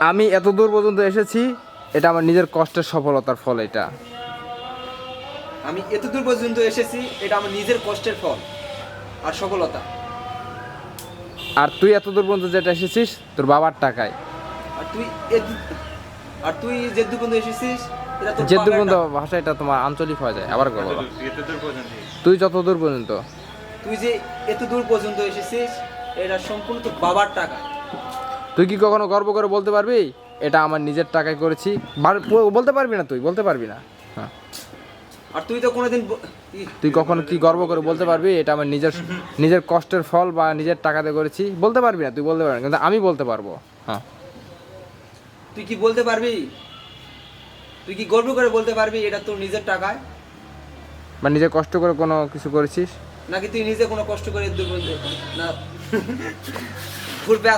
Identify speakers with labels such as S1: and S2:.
S1: আমি এত দূর পর্যন্ত এসেছি, এটা আমার নিজের কষ্টের সফলতার ফল। এটা
S2: আমি এতদূর পর্যন্ত এসেছি, এটা আমার নিজের কষ্টের ফল আর সফলতা।
S1: আর তুই এত দূর পর্যন্ত যেটা এসেছিস তোর বাবার টাকায়।
S2: আর তুই আর তুই যে দূর পর্যন্ত এসেছিস, এটা তোর
S1: যে দূর
S2: বাবার
S1: পর্যন্ত
S2: টাকা।
S1: ভাষা, এটা তোমার আঞ্চলিক হয়ে যায়। আবার বলো,
S3: এত দূর পর্যন্ত
S1: তুই যত দূর পর্যন্ত,
S2: তুই যে এত দূর পর্যন্ত এসেছিস, এটা সম্পূর্ণ তোর বাবার টাকা।
S1: তুই কি কখনো গর্ব করে বলতে পারবি এটা আমার নিজের টাকায় করেছি? বলতে পারবি না, তুই বলতে পারবি না। হ্যাঁ,
S2: আর তুই তো কোনোদিন
S1: তুই কখনো কি গর্ব করে বলতে পারবি এটা আমার নিজের কষ্টের ফল বা নিজের টাকাতে করেছি? বলতে পারবি না, তুই বলতে পারবি না, কিন্তু আমি বলতে পারবো। হ্যাঁ,
S2: তুই কি বলতে পারবি? তুই কি গর্ব করে বলতে পারবি এটা তোর নিজের টাকায়?
S1: বা নিজের কষ্ট করে কোনো কিছু করেছিস?
S2: নাকি তুই নিজে কোনো কষ্ট করে দূর পর্যন্ত না ঘুরবে